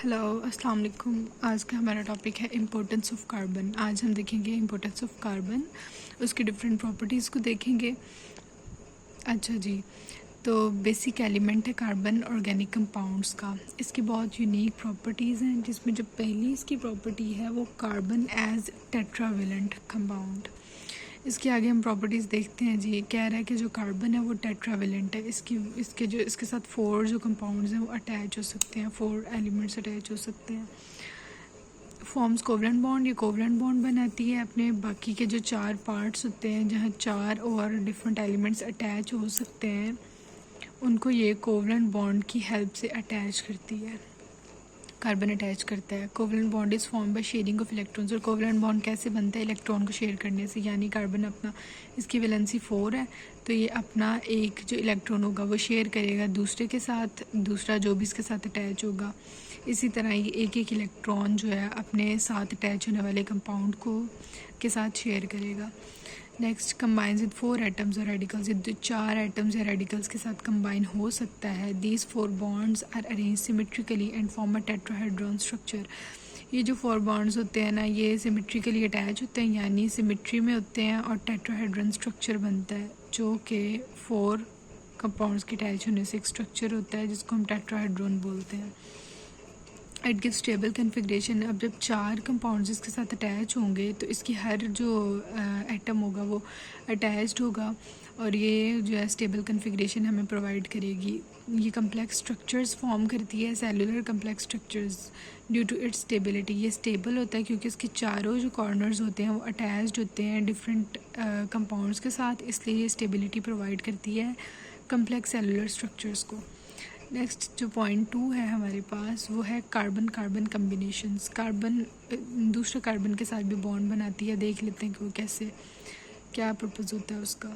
Hello अस्सलाम वालेकुम। आज का हमारा टॉपिक है इम्पोर्टेंस ऑफ कार्बन। आज हम देखेंगे इम्पोर्टेंस ऑफ कार्बन, उसकी डिफरेंट प्रॉपर्टीज़ को देखेंगे। अच्छा जी, तो बेसिक एलिमेंट है कार्बन ऑर्गेनिक कंपाउंड्स का। इसकी बहुत यूनिक प्रॉपर्टीज़ हैं, जिसमें जो पहली इसकी प्रॉपर्टी है वो कार्बन एज टेट्रावेलेंट कंपाउंड। इसके आगे हम प्रॉपर्टीज़ देखते हैं जी। कह रहा है कि जो कार्बन है वो टेट्रावेलेंट है। इसके साथ 4 जो कंपाउंड्स हैं वो अटैच हो सकते हैं, 4 एलिमेंट्स अटैच हो सकते हैं। फॉर्म्स कोवलेंट बॉन्ड, ये कोवलेंट बॉन्ड बनाती है अपने बाकी के जो 4 पार्ट्स होते हैं, जहाँ 4 और डिफरेंट एलिमेंट्स अटैच हो सकते हैं, उनको ये कोवलेंट बॉन्ड की हेल्प से अटैच करती है, कार्बन अटैच करता है। Covalent bond is form by sharing of electrons. और कोवलेंट बॉन्ड कैसे बनता है? इलेक्ट्रॉन को शेयर करने से। यानी कार्बन अपना, इसकी वैलेंसी 4 है, तो ये अपना एक जो इलेक्ट्रॉन होगा वो शेयर करेगा दूसरे के साथ, दूसरा जो भी इसके साथ अटैच होगा। इसी तरह ये एक एक इलेक्ट्रॉन जो है अपने साथ अटैच होने वाले कंपाउंड को के साथ शेयर करेगा। नेक्स्ट, कंबाइंस विद 4 एटम्स और रेडिकल्स। ये 4 एटम्स या रेडिकल्स के साथ कंबाइन हो सकता है। These 4 bonds are arrange symmetrically and form a tetrahedron structure. ये जो 4 बॉन्ड्स होते हैं ना, ये सिमेट्रिकली अटैच होते हैं, यानी सिमेट्री में होते हैं, और टेट्राहेड्रॉन स्ट्रक्चर बनता है, जो कि 4 कंपाउंड्स के अटैच होने से एक स्ट्रक्चर होता है, जिसको हम टेट्राहेड्रॉन बोलते हैं। It give stable configuration. अब जब 4 कंपाउंड्स इसके साथ अटैच होंगे तो इसकी हर जो एटम होगा वो अटैच्ड होगा, और ये जो है स्टेबल कन्फिग्रेशन हमें प्रोवाइड करेगी। ये कम्प्लेक्स स्ट्रक्चर्स फॉर्म करती है, cellular complex structures, due to its stability. ये स्टेबल होता है क्योंकि इसके चारों जो कॉर्नर्स होते हैं वो अटैच्ड होते हैं डिफरेंट कंपाउंड्स के साथ, इसलिए ये स्टेबिलिटी प्रोवाइड करती है कम्प्लेक्स सेलुलर स्ट्रक्चर्स को। नेक्स्ट जो पॉइंट 2 है हमारे पास, वो है कार्बन कार्बन कम्बिनेशंस। कार्बन दूसरे कार्बन के साथ भी बॉन्ड बनाती है। देख लेते हैं कि वो कैसे, क्या पर्पज़ होता है उसका।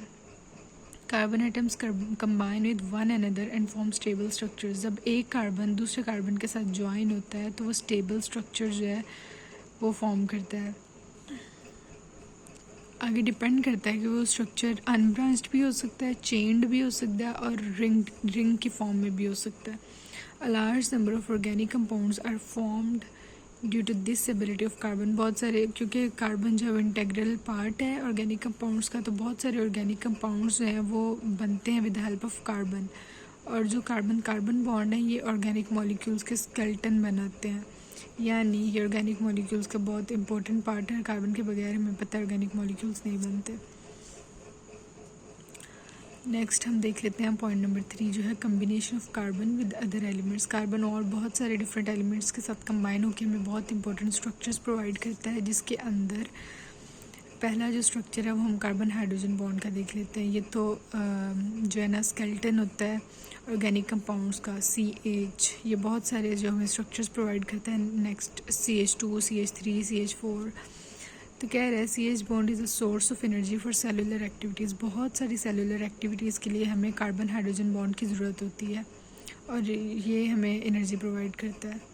Carbon atoms combine with one another and form stable structures. जब एक कार्बन दूसरे कार्बन के साथ ज्वाइन होता है तो वो स्टेबल स्ट्रक्चर जो है वो फॉर्म करता है। आगे डिपेंड करता है कि वो स्ट्रक्चर अनब्रांच्ड भी हो सकता है, चेन्ड भी हो सकता है, और रिंग की फॉर्म में भी हो सकता है। A large number of organic compounds are formed due to this ability of carbon. बहुत सारे, क्योंकि कार्बन जो इंटेग्रल पार्ट है ऑर्गेनिक कंपाउंड्स का, तो बहुत सारे ऑर्गेनिक कंपाउंड्स जो हैं वो बनते हैं with the help of carbon. और जो कार्बन कार्बन बॉन्ड है ये ऑर्गेनिक मॉलिक्यूल्स के स्केलेटन बनाते हैं, यानी ये ऑर्गेनिक मॉलिक्यूल्स का बहुत इंपॉर्टेंट पार्ट है। कार्बन के बगैर हमें पता है ऑर्गेनिक मॉलिक्यूल्स नहीं बनते। नेक्स्ट हम देख लेते हैं पॉइंट नंबर 3, जो है combination of carbon with other elements. Carbon और बहुत सारे डिफरेंट एलिमेंट्स के साथ कंबाइन होकर हमें बहुत इंपॉर्टेंट स्ट्रक्चर्स प्रोवाइड करता है, जिसके अंदर पहला जो स्ट्रक्चर है वो हम कार्बन हाइड्रोजन बॉन्ड का देख लेते हैं। ये तो जो है ना स्केलेटन होता है ऑर्गेनिक कंपाउंड्स का, CH। ये बहुत सारे जो हमें स्ट्रक्चर्स प्रोवाइड करता है। Next CH2, CH3, CH4। तो कह रहा है CH bond is a source of energy for cellular activities. बहुत सारी सेलुलर एक्टिविटीज़ के लिए हमें कार्बन हाइड्रोजन बॉन्ड की ज़रूरत होती है, और ये हमें एनर्जी प्रोवाइड करता है।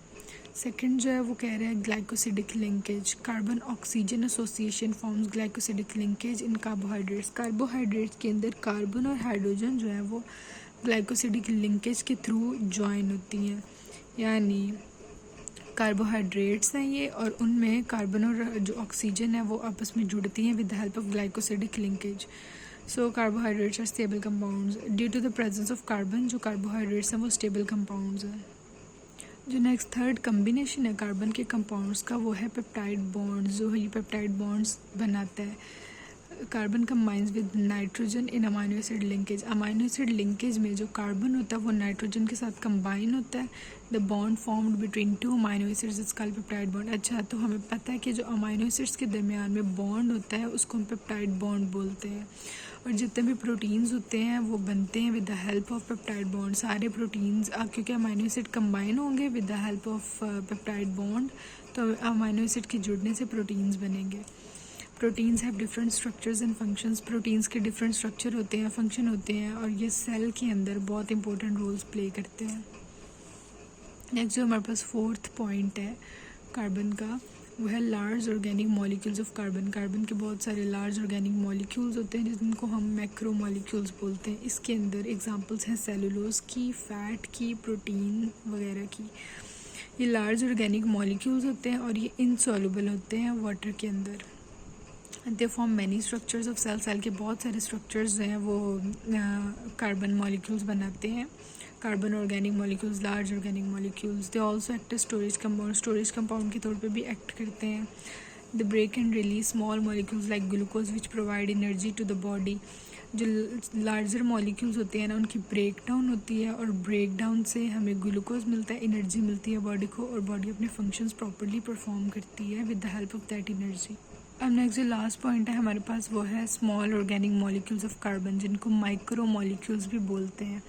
सेकंड जो है वो कह रहा है glycosidic linkage. Carbon oxygen association forms glycosidic linkage in carbohydrates. Carbohydrates के अंदर कार्बन और हाइड्रोजन जो है वो ग्लाइकोसिडिक लिंकेज के थ्रू ज्वाइन होती हैं, यानी कार्बोहाइड्रेट्स हैं ये, और उनमें कार्बन और जो ऑक्सीजन है वो आपस में जुड़ती हैं with the help of glycosidic linkage. So carbohydrates are stable compounds due to the presence of carbon. जो कार्बोहाइड्रेट्स हैं वो स्टेबल कंपाउंड्स हैं। जो नेक्स्ट थर्ड कम्बिनेशन है कार्बन के कंपाउंड्स का, वो है पेप्टाइड बॉन्ड्स। जो ये पेप्टाइड बॉन्ड्स बनाता है। Carbon combines with nitrogen in amino acid linkage. Amino acid linkage में जो कार्बन होता है वो नाइट्रोजन के साथ कंबाइन होता है। The bond formed between 2 amino acids is called peptide bond. अच्छा, तो हमें पता है कि जो अमाइनो एसिड्स के दरमियान में बॉन्ड होता है उसको हम पेप्टाइड बॉन्ड बोलते हैं। और जितने भी प्रोटीन्स होते हैं वो बनते हैं with the help of peptide bond. सारे प्रोटीन्स क्योंकि अमाइनो एसिड कंबाइन होंगे with the help of peptide bond, तो अमाइनो एसिड के जुड़ने से प्रोटीन्स बनेंगे। Proteins have different structures and functions. Proteins के डिफरेंट स्ट्रक्चर होते हैं, फंक्शन होते हैं, और ये सेल के अंदर बहुत इंपॉर्टेंट रोल्स प्ले करते हैं। नेक्स्ट जो हमारे पास 4th पॉइंट है कार्बन का, वो है large organic molecules of carbon. Carbon के बहुत सारे लार्ज ऑर्गेनिक मॉलिक्यूल्स होते हैं जिनको हम मैक्रो मॉलिक्यूल्स बोलते हैं। इसके अंदर एग्जांपल्स हैं सेलुलोज की, फैट की, प्रोटीन वगैरह की। ये लार्ज ऑर्गेनिक मॉलिक्यूल्स होते हैं और ये इनसॉल्युबल होते हैं वाटर के अंदर। They form many structures of cell के बहुत सारे स्ट्रक्चर्स हैं वो कार्बन मॉलिक्यूल्स बनाते हैं। Carbon organic molecules, large organic molecules, they also act as storage compound के तौर पे भी एक्ट करते हैं। The break and release small molecules like glucose which provide energy to the body. जो लार्जर मॉलिक्यूल्स होते हैं ना, उनकी ब्रेक डाउन होती है और ब्रेक डाउन से हमें ग्लूकोज मिलता है, एनर्जी मिलती है बॉडी को, और बॉडी अपने फंक्शंस प्रॉपर्ली परफॉर्म करती है with the help of that energy. अब नेक्स्ट जो लास्ट पॉइंट है हमारे पास वो है small organic molecules of carbon, जिनको माइक्रो मॉलिक्यूल्स भी बोलते हैं।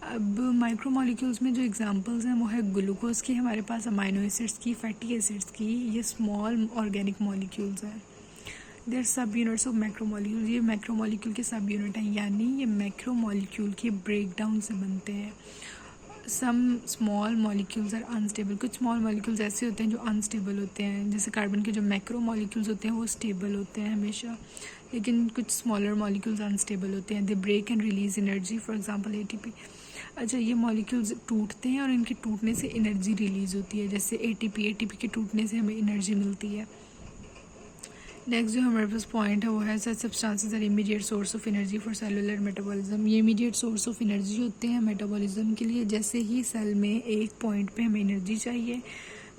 अब माइक्रो मॉलिक्यूल्स में जो एग्जांपल्स हैं वो है ग्लूकोज की, हमारे पास अमाइनो एसिड्स की, फैटी एसिड्स की, ये स्मॉल ऑर्गेनिक मॉलिक्यूल्स हैं। Their sub units of macro molecule, ये मैक्रो मॉलिक्यूल के सब यूनिट हैं, यानी ये मैक्रो मॉलिक्यूल के ब्रेक डाउन से बनते हैं। Some small molecules are unstable, कुछ स्मॉल मॉलिक्यूल्स ऐसे होते हैं जो अनस्टेबल होते हैं, जैसे कार्बन के जो मैक्रो मॉलिक्यूल्स होते हैं वो स्टेबल होते हैं हमेशा, लेकिन कुछ स्मॉलर मॉलिक्यूल्स अनस्टेबल होते हैं। They break and release energy, for example ATP. अच्छा, ये मॉलिक्यूल्स टूटते हैं और इनके टूटने से एनर्जी रिलीज़ होती है, जैसे एटीपी के टूटने से हमें एनर्जी मिलती है। नेक्स्ट जो हमारे पास पॉइंट है वो है such substances are immediate source of energy for cellular metabolism. ये इमीडिएट सोर्स ऑफ एनर्जी होते हैं मेटाबॉलिज्म के लिए। जैसे ही सेल में एक पॉइंट पे हमें एनर्जी चाहिए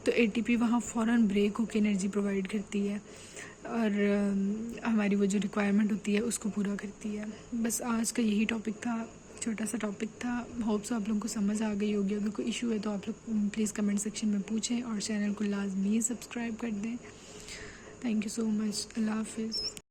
तो एटीपी वहाँ फ़ौरन ब्रेक होकर एनर्जी प्रोवाइड करती है और हमारी वो जो रिक्वायरमेंट होती है उसको पूरा करती है। बस आज का यही टॉपिक था, छोटा सा टॉपिक था। होप्स आप लोगों को समझ आ गई होगी। अगर कोई इशू है तो आप लोग प्लीज़ कमेंट सेक्शन में पूछें और चैनल को लाजमी सब्सक्राइब कर दें। Thank you so much. अल्लाह हाफिज़।